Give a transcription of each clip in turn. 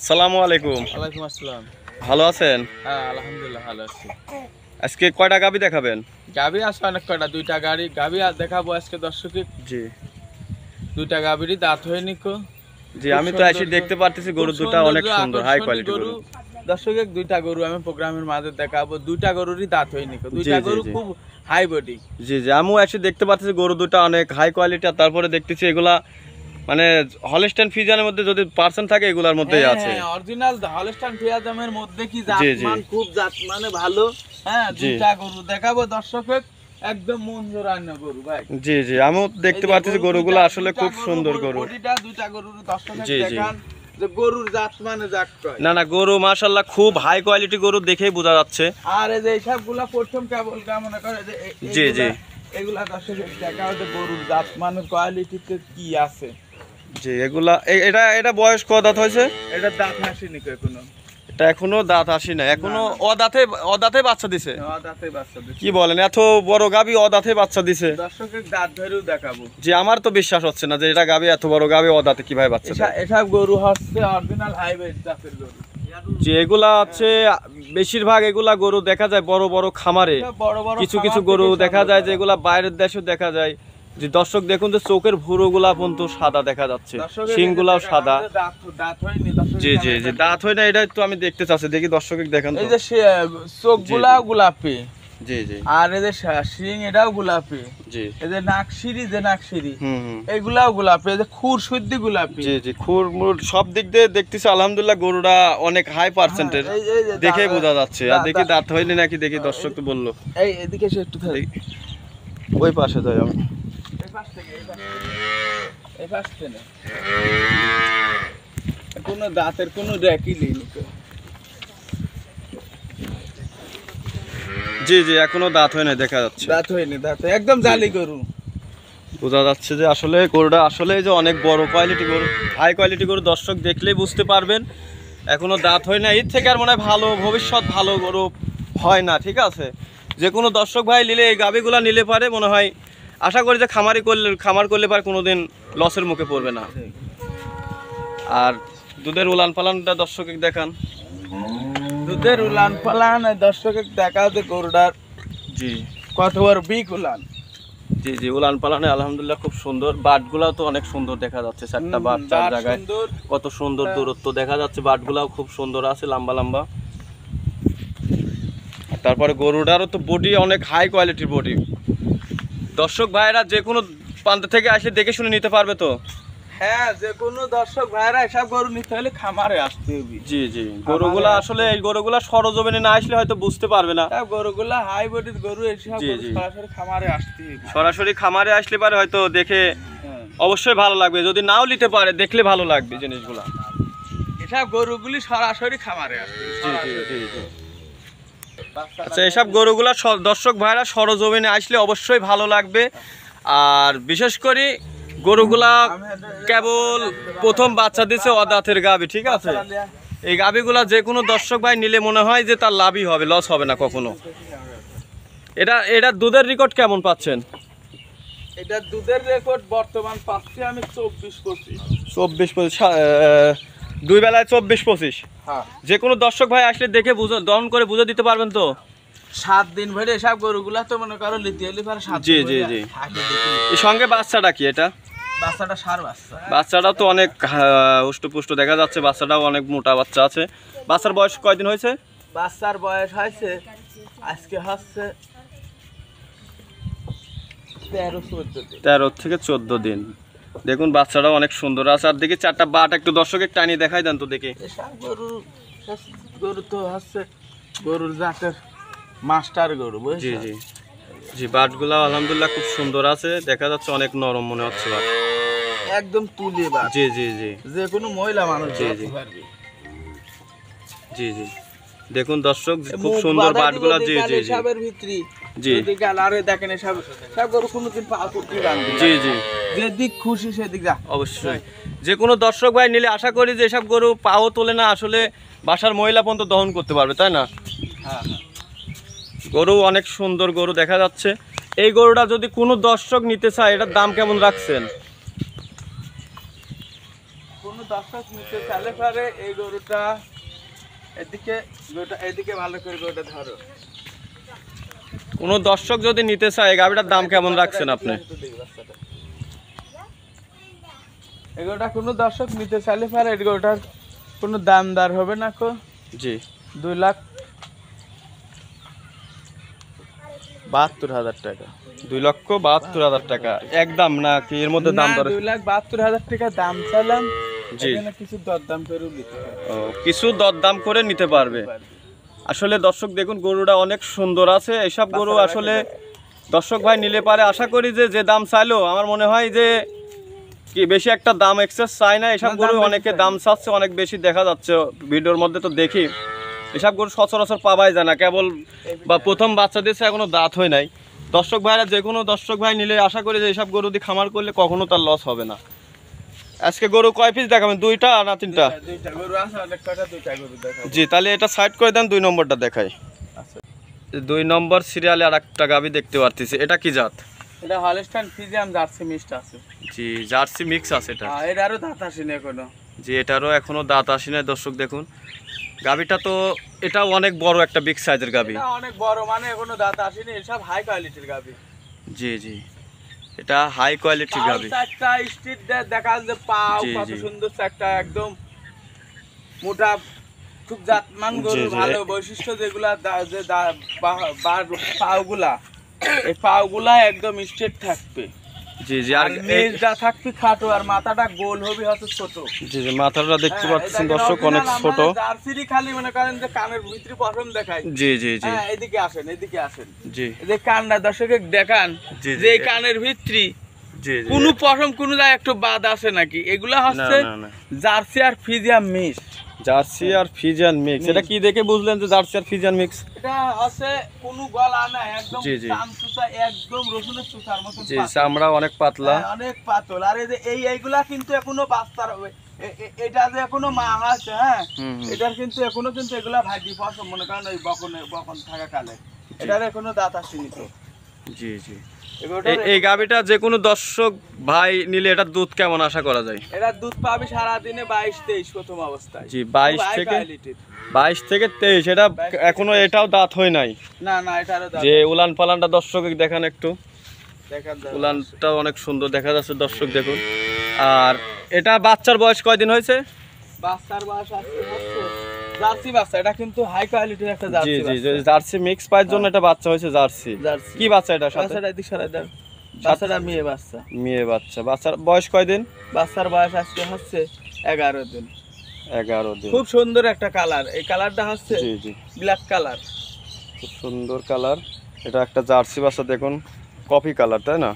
আসসালামু আলাইকুম। ওয়ালাইকুম আসসালাম। ভালো আছেন? হ্যাঁ আলহামদুলিল্লাহ ভালো আছি। আজকে কয়টা গাবি দেখাবেন? গাবি আছে অনেক কয়টা, দুইটা গাড়ি গাবি আর দেখাবো আজকে দর্শকে। জি দুইটা গাবিরই দাঁত হয়নি কো। জি, আমি তো এসে দেখতে পারতেছি গরু দুটো অনেক সুন্দর, হাই কোয়ালিটি গরু। দর্শকে দুইটা গরু আমি প্রোগ্রামের মাঝে দেখাবো, দুইটা গরুরই দাঁত হয়নি কো। দুইটা গরু খুব হাই বডি। জি জি, আমিও এসে দেখতে পাচ্ছি গরু দুটো অনেক হাই কোয়ালিটি। আর তারপরে দেখতেছি এগুলা মানে হলস্টাইন ফ্রিজিয়ানের মধ্যে যদি পার্সেন্ট থাকে এগুলার মধ্যেই আছে। হ্যাঁ অরিজিনাল হলস্টাইন ফ্রিজিয়ানের মধ্যে কি জাতমান, খুব জাতমানে ভালো। হ্যাঁ দুইটা গরু দেখাবো দর্শকে, একদম মন জোড়ানো গরু ভাই। জি জি, আমিও দেখতে পাচ্ছি গরুগুলো আসলে খুব সুন্দর গরু। দুইটা গরুর দর্শকে দেখান যে গরুর জাত মানে জাত কয়। না না, গরু মাশাআল্লাহ খুব হাই কোয়ালিটি গরু, দেখেই বোঝা যাচ্ছে। আর এই যে সবগুলা প্রথম কেবল মনে করে যে জি জি এগুলা দর্শকে দেখা যে গরুর জাত মানে কোয়ালিটিতে কি আছে। জি, এগুলা এটা বয়স কত দাঁত হয়েছে? এটা দাঁত হাসিনি এখনো, এটা এখনো দাঁত আসে না, এখনো অদাঁতে বাচ্চা দিছে। দাঁতে বাচ্চা দিছে। কি বলেন, এত বড় গাবি অদাঁতে বাচ্চা দিছে? দর্শকের দাঁত ধরেও দেখাবো। জি, আমার তো বিশ্বাস হচ্ছে না যে এটা গাবি, এত বড় গাবি অদাঁতে কিভাবে বাচ্চা দেয়। এসব গরু হচ্ছে অরিজিনাল হাইব্রিড জাতের গরু। যে এগুলা হচ্ছে বেশিরভাগ এগুলা গরু দেখা যায় বড় বড় খামারে, কিছু কিছু গরু দেখা যায় যে এগুলা বাইরের দেশে দেখা যায়। যে দর্শক দেখুন যে চোখের ভুরো গুলা পর্যন্ত সাদা দেখা যাচ্ছে, শিং গুলাও সাদা। জি জি জি, দাঁত হয় না, এটাই তো আমি দেখতে চাচ্ছি। দেখি দর্শক দেখেন, এই যে চোখ গুলা গোলাপি। জি জি, আর এই যে শিং এটাও গোলাপি। জি, এই যে নাকশিরি এইগুলাও গোলাপি। এই যে খুর শুদ্ধি গোলাপি। জি জি, খুর মুর সব দিক দিয়ে দেখতেছি আলহামদুলিল্লাহ গরুটা অনেক হাই পার্সেন্টের, দেখে বোঝা যাচ্ছে। আর দেখি দাঁত হয়নি নাকি, দেখি দর্শক তো বললো। এই এদিকে একটু ওই পাশে যাই আমি। কোনো দাঁতের কোনো রেকি নেই। জি জি, এখনো দাঁত হয় না, দেখা যাচ্ছে দাঁত হয়নি, দাঁত একদম জালি গরু। বোঝা যাচ্ছে যে আসলে গরুটা আসলে যে অনেক বড় কোয়ালিটি গরু, হাই কোয়ালিটি গরু। দর্শক দেখলেই বুঝতে পারবেন এখনো দাঁত হয় না। এর থেকে আর মনে হয় ভালো ভবিষ্যৎ ভালো গরু হয় না। ঠিক আছে, যে কোনো দর্শক ভাই নিলে এই গাবিগুলা নিলে পারে, মনে হয় আশা করি যে খামার করলে পারে কোনোদিন লসের মুখে পড়বে না। আর দুধের উলান পালানটা দর্শকে দেখান। দুধের উলান পালান দর্শকে দেখা যে গরুটার জি কত বড় বিগ উলান। জি জি, উলান পালানে আলহামদুলিল্লাহ খুব সুন্দর। বাটগুলাও তো অনেক সুন্দর দেখা যাচ্ছে, চারটা বাট চার জায়গায়, কত সুন্দর দূরত্ব দেখা যাচ্ছে। বাটগুলাও খুব সুন্দর আছে, লম্বা লম্বা। তারপরে গরুটারও তো বডি অনেক হাই কোয়ালিটির বডি। দর্শক ভাইরা যে কোনো প্রান্ত থেকে আসলে দেখে শুনে নিতে পারবে তো। হ্যাঁ, যে কোনো দর্শক ভাইরা এসব গরু নিতে হলে খামারে আসতে হবে। জি জি, গরুগুলা আসলে এই গরুগুলা সরজমিনে না আসলে হয়তো বুঝতে পারবে না। গরুগুলা হাই বডির গরু, এসব সরাসরি খামারে আসতে হবে। সরাসরি খামারে আসলে পারে হয়তো দেখে অবশ্যই ভালো লাগবে, যদি নাও নিতে পারে দেখলে ভালো লাগবে জিনিসগুলা। এসব গরুগুলি সরাসরি খামারে আসতে হবে। জি জি জি। আচ্ছা, এসব গরুগুলা দর্শক ভাইরা সরজমিনে আসলে অবশ্যই ভালো লাগবে। আর বিশেষ করে গরুগুলা কেবল প্রথম বাচ্চা দিচ্ছে অদাঁতের গাবি। ঠিক আছে, এই গাবিগুলা যে কোনো দর্শক ভাই নিলে মনে হয় যে তার লাভই হবে, লস হবে না কখনো। এটা দুধের রেকর্ড কেমন পাচ্ছেন? এটা দুধের রেকর্ড বর্তমান পাচ্ছি আমি 24-25। 24-25, দুই বেলায় 24-25। হ্যাঁ, যে কোনো দর্শক ভাই আসলে দেখে দহন করে বুঝে দিতে পারবেন তো। 7 দিন ভরে এসব গরুগুলা তো মনে করো লিতে হলে পারে 7 দিন। জি জি জি, এর সঙ্গে বাচ্চাটা কি? এটা বাচ্চাটা সার বাচ্চা। বাচ্চাটাও তো অনেক হুষ্টপুষ্ট দেখা যাচ্ছে, বাচ্চাটাও অনেক মোটা বাচ্চা আছে। বাচ্চার বয়স কয়দিন হয়েছে? বাচ্চার বয়স হয়েছে আজকে হচ্ছে 13 থেকে 14 দিন। দেখুন বাচ্চাটাও অনেক সুন্দর আছে। আর দেখি চারটা বাট একটু দর্শকের টানিয়ে দেখাই দেন তো দেখি। গরু তো হচ্ছে গরুর জাতের মাস্টার গরু। জি জি জি, বাটগুলা আলহামদুলিল্লাহ খুব সুন্দর আছে, দেখা যাচ্ছে অনেক নরম মনে হচ্ছে বাট, একদম তুলে বাট। জি জি জি, যে কোনো মহিলা মানুষ। জি জি জি জি, দেখুন দর্শক খুব সুন্দর বাটগুলা। জি জি জি জি দেখেন সব গরু কোনোদিন পা করতে পারবে। জি জি, যেদিক খুশি সেদিক যা। অবশ্যই যে কোনো দর্শক ভাই নিলে আশা করি যে এসব গরু পাও তোলে না, আসলে বাসার মহিলা পর্যন্ত দহন করতে পারবে, তাই না? হ্যাঁ, গরু অনেক সুন্দর গরু দেখা যাচ্ছে। এই গরুটা যদি কোনো দর্শক নিতে চায়, এটার দাম কেমন রাখছেন? কোনো দর্শক নিতে চাইলে পারে এই গরুটা এদিকে ভালো করে গরুটা ধরো। কোনো দর্শক যদি নিতে চায়, গাভিটার দাম কেমন রাখছেন আপনি? এগুলোটা কোনো দর্শক নিতে চাইলে পারে এগুলোটার কোনো দাম দর হবে না কো। জি 2,72,000 টাকা। 2,72,000 টাকা একদম না কি এর মধ্যে দাম দর? 2,72,000 টাকা দাম চাইলাম। জি কিছু দরদাম করে নিতে পারবে। কিছু দরদাম করে নিতে পারবে। আসলে দর্শক দেখুন গরুটা অনেক সুন্দর আছে। এইসব গরু আসলে দর্শক ভাই নিলে পারে, আশা করি যে দাম চাইলো আমার মনে হয় যে কি বেশি একটা দাম এক্সেস চাই না। এসব গরু অনেকে দাম চাচ্ছে অনেক বেশি, দেখা যাচ্ছে ভিডিওর মধ্যে তো দেখি। এসব গরু সচরাচর পাওয়াই যায় না, কেবল বা প্রথম বাচ্চা দিয়েছে এখনো দাঁত হয় নাই। দর্শক ভাইরা যে কোনো দর্শক ভাই নিলে আশা করি যে এইসব গরু দিয়ে খামার করলে কখনো তার লস হবে না। আজকে গরু কয় পিস দেখাবেন, 2টা না 3টা? জি তাহলে এটা সাইড করে দেন, 2 নম্বরটা দেখাই। 2 নম্বর সিরিয়ালে আর একটা গাভি দেখতে পারতেছি, এটা কি জাত? এটা হলস্টাইন ফ্রিজিয়ান জার্সি মিক্সড আছে। জি জার্সি মিক্স আছে এটা। এটারও দাঁত আসেনি এখনো। জি এটারও এখনো দাঁত আসেনি। দর্শক দেখুন গাভিটা তো এটাও অনেক বড় একটা বিগ সাইজের গাভি। এটা অনেক বড়, মানে এখনো দাঁত আসেনি। এসব হাই কোয়ালিটির গাভি। জি জি এটা হাই কোয়ালিটির গাভি। একটা স্ট্রিট দেখা যে পাও কত সুন্দর, একটা একদম মোটা, খুব জাতমান গরু, ভালো বৈশিষ্ট্য যেগুলা যে পাওগুলা, এই পাওগুলা একদম স্ট্রেট থাকবে। জি জি আর নেজটা থাকবে খাটো, আর মাথাটা গোল হবে হয়তো ছোট। জি জি মাথাটা দেখতে পাচ্ছেন দর্শক অনেক ছোট। জার্সিরই খালি মনে করেন যে কানের ভিতরে পশম দেখায়। জি জি জি এদিকে আসেন, এদিকে আসেন। জি যে কানটা দর্শকে দেখান যে এই কানের ভিতরে জি জি কোনো পশম কোনো জায়গায় একটু বাদ আছে নাকি? এগুলা হচ্ছে জার্সি আর ফ্রিজিয়ান মিক্স। জার্সি আর ফ্রিজিয়ান মিক্স, এটা কি দেখে বুঝলেন যে জার্সি আর ফ্রিজিয়ান মিক্স? এটা আছে কোনো গলা না, একদম চামচুচা, একদম রসুনের চুচার মতো। জি চামড়া অনেক পাতলা, অনেক পাতল। আর এই যে এইগুলা কিন্তু এখনো বাচ্চার হবে, এটা যে এখনো মা আছে। হ্যাঁ এটার কিন্তু এখনো কিন্তু এগুলা ভাজি পছন্দ, মনে করেন ওই বকন থাকা কালে এটার এখনো দাঁত আসেনি তো। জি জি এই গাভিটা যে কোনো দর্শক ভাই নিলে এটা দুধ কেমন আশা করা যায়? এটা দুধ পাবে সারাদিনে 22-23 প্রথম অবস্থায়। জি 22 থেকে 23। এটা এখনো এটাও দাঁত হয় নাই। না না এটারও দাঁত। যে উলান পালানটা দর্শক দেখান একটু, দেখেন উলানটা অনেক সুন্দর দেখা যাচ্ছে দর্শক দেখুন। আর এটা বাচ্চার বয়স কয়দিন হয়েছে? বাচ্চার বয়স আছে জার্সি বাচ্চা। এটা কিন্তু হাই কোয়ালিটির একটা জার্সি। জি জি জার্সি মিক্স পাইর জন্য এটা বাচ্চা হয়েছে জার্সি। কি বাচ্চা এটা? বাচ্চাটা এদিক সরাই দাও। বাচ্চাটা মেয়ে বাচ্চা। মেয়ে বাচ্চা। বাচ্চার বয়স কয়দিন? বাচ্চার বয়স আজকে হচ্ছে 11 দিন। 11 দিন। খুব সুন্দর একটা কালার। এই কালারটা হচ্ছে জি জি ব্ল্যাক কালার, খুব সুন্দর কালার। এটা একটা জার্সি বাচ্চা দেখুন, কফি কালার, তাই না?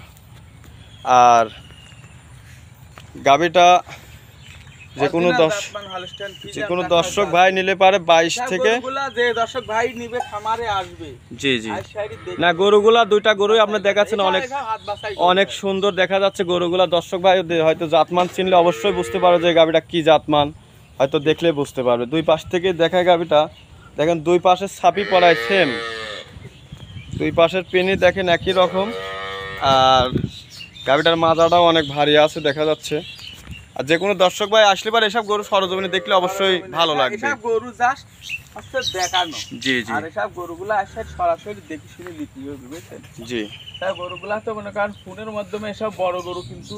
আর গাভিটা যে কোনো দর্শক ভাই নিলে পারে 22 থেকে। যে দর্শক ভাই নিবে খামারে আসবে। জি জি না গরুগুলা 2টা গরুই আপনি দেখাচ্ছেন অনেক সুন্দর দেখা যাচ্ছে গরুগুলা। দর্শক ভাই হয়তো জাতমান চিনলে অবশ্যই বুঝতে পারবে যে গাভিটা কি জাতমান, হয়তো দেখলে বুঝতে পারবে। 2 পাশ থেকে দেখায় গাভিটা দেখেন, 2 পাশের ছাপি পড়ায় সেম, 2 পাশের পেনি দেখেন একই রকম। আর গাভিটার মাজাটাও অনেক ভারী আছে দেখা যাচ্ছে। আর যে কোনো দর্শক ভাই আসলে পারে এসব গরু সরজমিনে দেখলে অবশ্যই ভালো লাগবে। এসব গরু জাস্ট হচ্ছে দেখানো। জি জি আর এসব গরুগুলা আসলে সরাসরি দেখে শুনে বিক্রি হবে, বুঝছেন? জি তাই গরুগুলা তো মনে করেন ফোনের মাধ্যমে এসব বড় গরু কিন্তু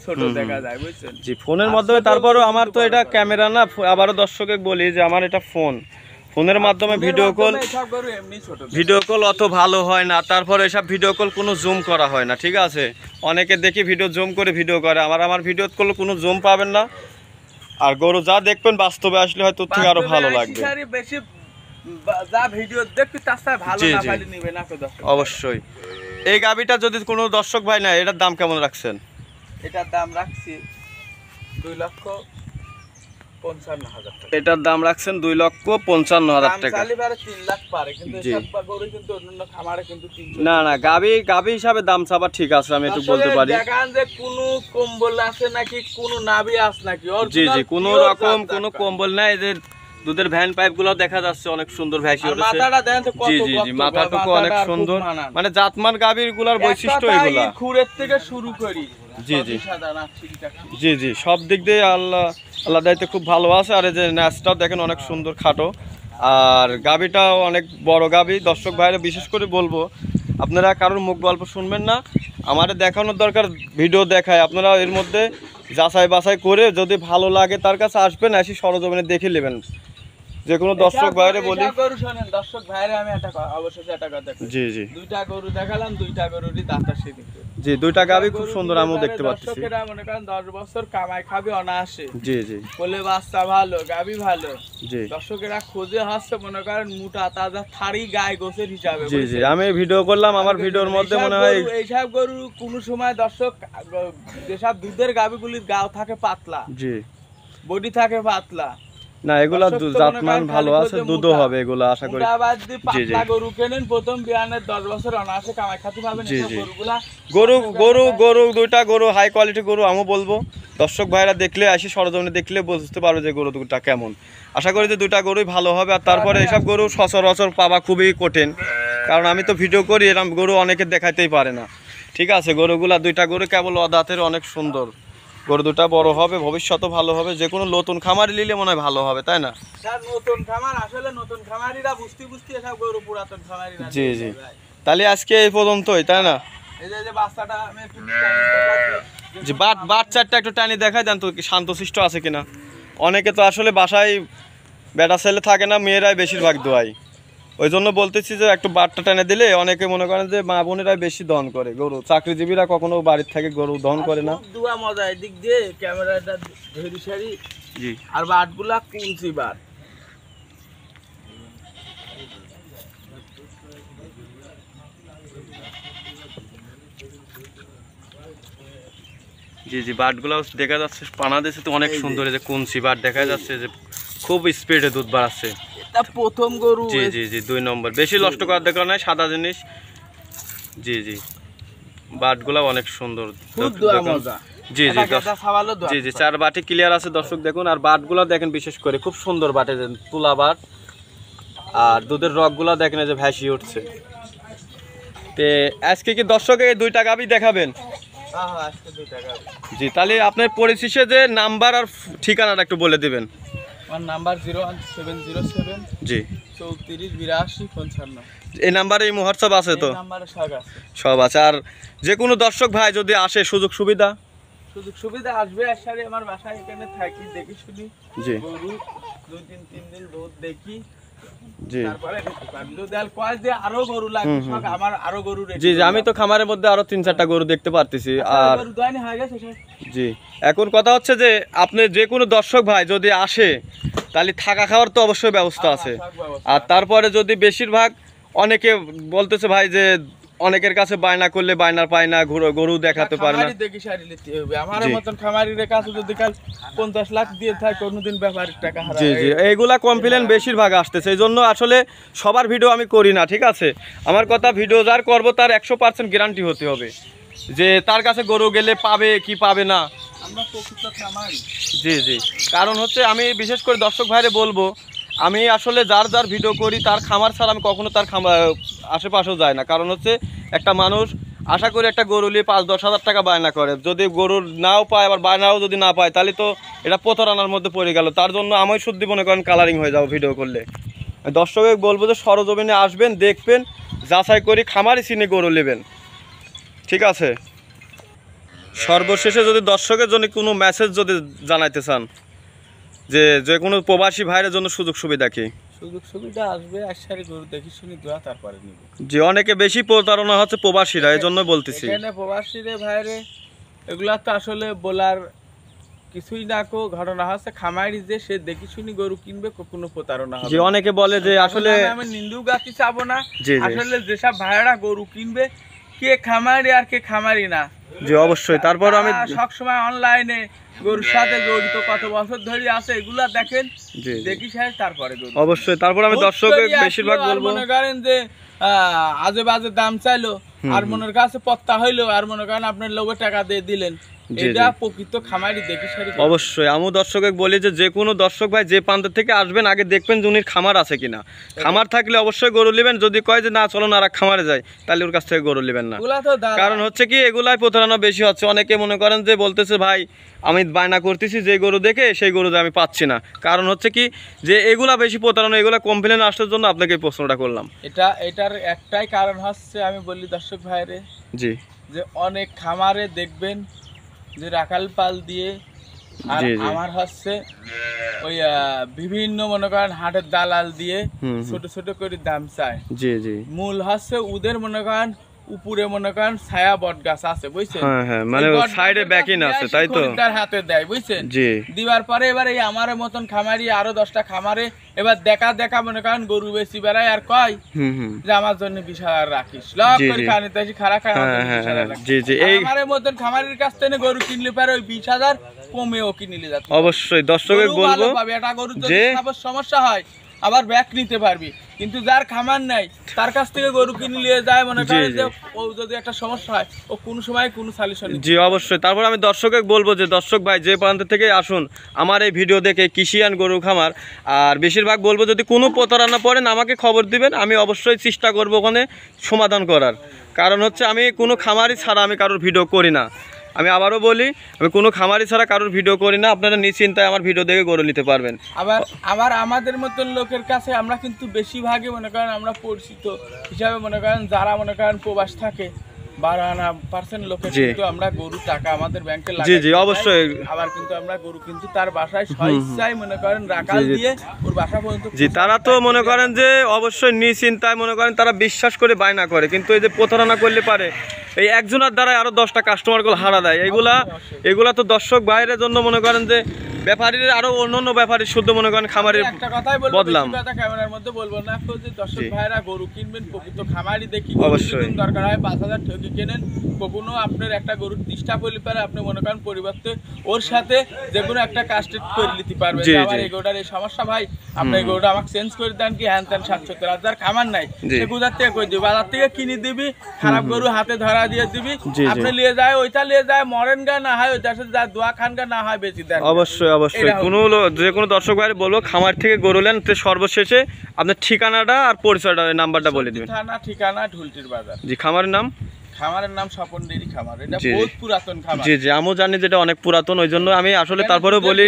ছোট দেখা যায়, বুঝছেন? জি ফোনের মাধ্যমে। তারপরেও আমার তো এটা ক্যামেরা না, আবারও দর্শককে বলি যে আমার এটা ফোনের মাধ্যমে ভিডিও কল অত ভালো হয় না। তারপরে এসব ভিডিও কল কোনো জুম করা হয় না, ঠিক আছে? অনেকে দেখি ভিডিও জুম করে ভিডিও করে, আমার ভিডিও কল কোনো জুম পাবেন না। আর গরু যা দেখবেন বাস্তবে আসলে হয়তো থেকে আরো ভালো লাগবে। অবশ্যই। এই গাভিটা যদি কোনো দর্শক ভাই না, এটার দাম কেমন রাখছেন? এটার দাম রাখছি 2,55,000 টাকা। এটার দাম রাখছেন 2,55,000 টাকা। না না গাভি হিসাবে দাম চাবা ঠিক আছে, আমি একটু বলতে পারি। কোনো কম্বল আছে নাকি, কোনো নাভি আছে নাকি? জি জি কোনো রকম কোনো কম্বল নাই। এদের দুধের ভ্যান পাইপ গুলো দেখা যাচ্ছে অনেক সুন্দর ভ্যাসি আর উঠেছে। মাথাটা দেখেন তো কত জি জি জি, মাথাটুকু অনেক সুন্দর, মানে জাতমান গাভীর গুলার বৈশিষ্ট্য এগুলা। খুরের থেকে শুরু করি। জি জি সাদা না ঠিকঠাক। জি জি, সব দিক দিয়ে আল্লাহ দায়িত্বে খুব ভালো আছে। আর এই যে ন্যাসটাও দেখেন অনেক সুন্দর খাটো, আর গাভীটাও অনেক বড় গাভী। দর্শক ভাইরা বিশেষ করে বলবো, আপনারা কারোর মুখ গল্প শুনবেন না, আমাদের দেখানোর দরকার ভিডিও দেখায়, আপনারা এর মধ্যে যাচাই বাছাই করে যদি ভালো লাগে তার কাছে আসবেন, এসে সরজমিনে দেখে নেবেন। যে কোনো দর্শক ভাইরে বলি, গরু শোনেন দর্শক ভাইরে, আমি অবশ্যই একটা কথা কই। জি জি, দুইটা গরু দেখালাম, দুইটা গরুরই দাঁত আসে কিন্তু। জি, দুইটা গাভী খুব সুন্দর, আমিও দেখতে পাচ্ছি। দর্শকেরা মনে করেন 10 বছর কামাই খাবে অনায়াসে। জি জি, বলে বাচ্চা ভালো, গাভী ভালো। জি, দর্শকেরা খোঁজে হচ্ছে মনে করেন মোটা তাজা থারি গায়ে গোছের হিসাবে। জি জি, আমি ভিডিও করলাম, আমার ভিডিওর মধ্যে মনে হয় এইসব গরু কোন সময় দর্শক যেসব দুধের গাভীগুলির গাও থাকে পাতলা, জি, বডি থাকে পাতলা, না এগুলা জাতমান ভালো আছে, দুধও হবে এগুলা আশা করি। পাতলা গরু কেনেন প্রথম বিয়ানের 10 বছর অনায়াসে কামাই খাতে পাবেন। গরুগুলা গরু দুইটা গরু হাই কোয়ালিটি গরু, আমি বলবো দর্শক ভাইরা দেখলে আসি সরজমিনে দেখলে বুঝতে পারবে যে গরু দুটা কেমন। আশা করি যে দুইটা গরুই ভালো হবে। আর তারপরে এইসব গরু সচরাচর পাওয়া খুবই কঠিন, কারণ আমি তো ভিডিও করি, এরকম গরু অনেকে দেখাইতেই পারে না। ঠিক আছে, গরুগুলা দুইটা গরু কেবল অদাঁতের, অনেক সুন্দর গরু দুটা, বড় হবে, ভবিষ্যতে ভালো হবে। যে কোনো নতুন খামার নিলে মনে হয় ভালো হবে, তাই না? নতুন খামার আসলে নতুন খামারিরা বুঝতে এসব গরু পুরাতন খামারিরা। জি জি, তাহলে আজকে এই পর্যন্তই, তাই না? এই যে বাচ্চাটা আমি একটু যে বাচ্চাটা একটু টানি দেখাই দেন তো, শান্তশিষ্ট আছে কিনা। অনেকে তো আসলে বাসায় বেটা ছেলে থাকে না, মেয়েরাই বেশিরভাগ দোয়াই, ওই জন্য বলতেছি যে একটু বাটটা টেনে দিলে অনেকে মনে করেন যে মা বোনেরাই বেশি দহন করে গরু, চাকরিজীবীরা কখনো বাড়ির থেকে গরু দহন করে না। দুয়া মজা এদিক দিয়ে ক্যামেরাটা ধরি সারি। জি, আর বাটগুলা কুঞ্চি বাট। জি জি, বাটগুলো দেখা যাচ্ছে বাংলাদেশে তো অনেক সুন্দর, এই যে কুঞ্চি বাট দেখা যাচ্ছে যে খুব স্পিডে দুধ বাড়াচ্ছে। এটা প্রথম গরু। জি জি জি, 2 নম্বর, বেশি নষ্ট করার দরকার নাই, সাদা জিনিস। জি জি, বাটগুলো অনেক সুন্দর। জি জি জি জি, 4 বাটি ক্লিয়ার আছে দর্শক দেখুন। আর বাটগুলো দেখেন বিশেষ করে খুব সুন্দর বাটে, তুলা বাট। আর দুধের রগগুলো দেখেন যে ভ্যাসি উঠছে। তে আজকে কি দর্শক এই 2টা গাভী দেখাবেন? জি, তাহলে আপনার পরিশেষে যে নাম্বার আর ঠিকানাটা একটু বলে দিবেন। আমার নাম্বার 01707 জি 348255। এই নাম্বারে এই হোয়াটসঅ্যাপ আছে তো? নাম্বারে সব আছে। আর যে কোনো দর্শক ভাই যদি আসে, সুযোগ সুবিধা আসবে, আসারে আমার বাসায় এখানে থাকি, দেখি শুনি। জি, গরু 2-3 দিন দুধ দেখি, জি, তারপরে আরো গরু লাগবে, আমার আরো গরু। জি জি, আমি তো খামারের মধ্যে আরো 3-4টা গরু দেখতে পারতেছি। আর জি, এখন কথা হচ্ছে যে আপনি যে কোনো দর্শক ভাই যদি আসে, তাহলে থাকা খাওয়ার তো অবশ্যই ব্যবস্থা আছে। আর তারপরে যদি বেশিরভাগ অনেকে বলতেছে ভাই যে অনেকের কাছে বায়না করলে বায়নার পায় না, গরু দেখাতে পারে না। আমার মতন খামারির কাছে যদি কাল 50 লাখ দিয়ে থাকে, কোনোদিন ব্যাপারীর টাকা হারায়। জি জি, এইগুলা কমপ্লেন বেশিরভাগ আসতেছে, এই জন্য আসলে সবার ভিডিও আমি করি না। ঠিক আছে, আমার কথা, ভিডিও যার করবো তার 100% গ্যারান্টি হতে হবে যে তার কাছে গরু গেলে পাবে কি পাবে না। জি জি, কারণ হচ্ছে আমি বিশেষ করে দর্শক ভাইরে বলবো, আমি আসলে যার ভিডিও করি তার খামার ছাড়া আমি কখনো তার খামার আশেপাশেও যায় না। কারণ হচ্ছে একটা মানুষ আশা করি একটা গরু নিয়ে 5-10 হাজার টাকা বায়না করে, যদি গরুর নাও পায়, আবার বায়নাও যদি না পায়, তাহলে তো এটা প্রতারণার মধ্যে পড়ে গেল। তার জন্য আমি শুদ্ধি মনে করেন কালারিং হয়ে যাবো ভিডিও করলে। দর্শকে বলবো যে সরজমিনে আসবেন, দেখবেন, যাচাই করি খামারই চিনে গরু নেবেন। ঠিক আছে, সর্বশেষে যদি দর্শকের জন্য কোনো মেসেজ যদি জানাইতে চান, যে কোনো প্রবাসী ভাইয়ের জন্য সুযোগ সুবিধা কি? সুযোগ সুবিধা আসবে, একসাথে গরু দেখি শুনি দোয়া, তারপরে নিব। যে অনেকে বেশি প্রতারণা হচ্ছে প্রবাসীরা, এই জন্য বলতেছি। এখানে প্রবাসীরে ভাইরে এগুলা তো আসলে বলার কিছুই না, ঘটনা হচ্ছে খামারি যে সে দেখি শুনি গরু কিনবে, কোনো প্রতারণা হবে। যে অনেকে বলে যে আসলে আমি নিন্দু গাছি চাবো না, আসলে যেসব ভাইরা গরু কিনবে, কে খামারি আর কে খামারি না। জি অবশ্যই। তারপর আমি সবসময় অনলাইনে গরুর সাথে জড়িত কত বছর ধরে আছে, এগুলা দেখেন, দেখি সাহেব তারপরে অবশ্যই। তারপর আমি দর্শকের বেশিরভাগ বলবো, মনে করেন যে আজে বাজে দাম চাইলো, আর মনের কাছে পত্তা হইলো, আর মনে করেন আপনার লোভে টাকা দিয়ে দিলেন, জি, এটা জি। প্রকৃত খামারি দেখে সারি অবশ্যই আমি দর্শকে বলি যে কোনো দর্শক ভাই যে প্রান্ত থেকে আসবেন আগে দেখবেন যে উনির খামার আছে কিনা। খামার থাকলে অবশ্যই গরু নেবেন, যদি কয় যে না চলো না আর এক খামারে যাই তাহলে ওর কাছ থেকে গরু নেবেন না। এগুলা তো দাদা, কারণ হচ্ছে কি এগুলাই প্রতারণা বেশি হচ্ছে। অনেকে মনে করেন যে বলতেছে ভাই আমি বায়না করতেছি যে গরু দেখে সেই গরু আমি পাচ্ছি না। কারণ হচ্ছে কি যে এগুলা বেশি প্রতারণা, এগুলা কমপ্লেন আসার জন্য আপনাকে এই প্রশ্নটা করলাম। এটার একটাই কারণ হচ্ছে, আমি বলি দর্শক ভাইরে, জি যে অনেক খামারে দেখবেন যে রাখাল পাল দিয়ে আর জি, জি। আমার হচ্ছে ওই বিভিন্ন মনে করেন হাটের দালাল দিয়ে হুম, ছোট ছোট করে দাম চায়। জি জি। মূল হচ্ছে ওদের মনে করেন উপরে মনে করেন ছায়া বট গাছ আছে, বুঝছেন? হ্যাঁ হ্যাঁ, মানে এই বট সাইডে গাছের ব্যাকিন গাছ আছে দিয়ে তাই তো? খরিদ্দার হাতে দেয়, বুঝছেন? জি দিবার পরে এবার এই আমার মতন খামারি আরো 10টা খামারে এবার দেখা মনে করেন গরু বেশি বেড়ায় আর কয় হুম হুম। যে আমার জন্য 20,000 রাখিস, লক জি, করে জি। খানি তাই খারাপ খায় আমার হ্যাঁ জন্য হ্যাঁ 20,000 হ্যাঁ, রাখিস। জি জি। আর এই আমার মতন খামারির কাছ থেকে গরু কিনলে পারে ওই 20,000 কমেও কিনলে যাচ্ছে। অবশ্যই দর্শকে গরু বলবো ভালো পাবে, একটা গরু যদি যে সাপোজ সমস্যা হয় আবার ব্যাক নিতে পারবি, কিন্তু যার খামার নাই তার কাছ থেকে গরু কিনে নিয়ে যায় মনে জি, করেন জি। যে ও যদি একটা সমস্যা হয় ও কোনো সময় কোনো সলিউশন জি অবশ্যই। তারপর আমি দর্শকে বলবো যে দর্শক ভাই যে প্রান্ত থেকে আসুন আমার এই ভিডিও দেখে কৃষিয়ান গরু খামার, আর বেশিরভাগ বলবো যদি কোনো প্রতারণা পড়েন আমাকে খবর দিবেন, আমি অবশ্যই চেষ্টা করবো ওখানে সমাধান করার। কারণ হচ্ছে আমি কোনো খামারি ছাড়া আমি কারোর ভিডিও করি না। আমি আবারও বলি আমি কোনো খামারি ছাড়া কারোর ভিডিও করি না। আপনারা নিশ্চিন্তায় আমার ভিডিও দেখে গরু নিতে পারবেন। আবার আমাদের মতন লোকের কাছে আমরা কিন্তু বেশিরভাগই মনে করেন আমরা পরিচিত হিসাবে মনে করেন যারা মনে করেন প্রবাস থাকে 12% লোকের জি। কিন্তু আমরা গরু টাকা আমাদের ব্যাংকে জি জি অবশ্যই। আবার কিন্তু আমরা গরু কিন্তু তার বাসায় স্বেচ্ছায় মনে করেন রাখাল জি, জি। দিয়ে ওর বাসা পর্যন্ত জি তারা তো মনে করেন যে অবশ্যই নিশ্চিন্তায় মনে করেন তারা বিশ্বাস করে বায়না করে, কিন্তু এই যে প্রতারণা করলে পারে এই একজনের দ্বারা আরো 10টা কাস্টমারগুলো হারা দেয়। এগুলা তো দর্শক বাইরের জন্য মনে করেন যে ব্যাপারীর আরো অন্য ব্যাপারী শুদ্ধ মনে করেন খামারের একটা কথাই বলবো, বদলাম। বেশি কথা ক্যামেরার মধ্যে বলবো না, তো যে দর্শক জি। ভাইরা গরু কিনবেন প্রকৃত খামারি দেখি অবশ্যই। অবশ্যই দরকার হয় 5,000 ঠকি কেনেন, কখনো আপনার একটা গরুর ডিস্টা করলে পারে আপনি মনে করেন পরিবর্তে ওর সাথে যে কোনো একটা কাস্টেড করে নিতে পারবেন। জি, যে আমার জি। এই গরুটার এই সমস্যা ভাই, আপনি এই গরুটা আমাকে চেঞ্জ করে দেন কি হ্যান ত্যান 770 হাজার খামার নাই জি। সে কোথার থেকে করে দিবি, বাজার থেকে কিনে দিবি, খারাপ গরু হাতে ধরা দিয়ে দিবি, জি, জি। আপনি নিয়ে যায় ওইটা নিয়ে যায় মরেন গা না হয় ওইটার সাথে যা দোয়া খান গা না হয় বেশি দেন। অবশ্যই অবশ্যই। যে কোনো দর্শক ভাই বলবো খামার থেকে গরু নেন তো সর্বশেষে আপনার ঠিকানাটা আর পরিচয়টা নাম্বারটা বলে দিবেন। থানা ঠিকানা ঢুলটির বাজার। জি খামারের নাম? খামারের নাম স্বপন ডেইরি খামার, এটা জি। বহুত পুরাতন খামার। জি জি আমিও জানি যেটা অনেক পুরাতন, ওই জন্য আমি আসলে তারপরেও বলি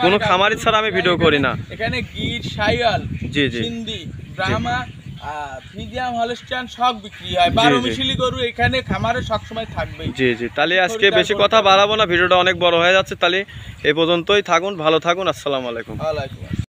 কোনো খামারি ছাড়া আমি ভিডিও করি না। এখানে গির, শাইওয়াল, জি জি সিন্ধি, ব্রাহ্মা, ফ্রিজিয়ান, হলস্টাইন সব বিক্রি হয়। জি, 12 জি। মিশালি গরু এখানে খামারে সবসময় থাকবেই। জি জি। তাহলে আজকে বেশি কথা বাড়াবো না, ভিডিওটা অনেক বড় হয়ে যাচ্ছে। তাহলে এই পর্যন্তই থাকুন, ভালো থাকুন, আসসালামু আলাইকুম। ওয়ালাইকুম আসসালাম।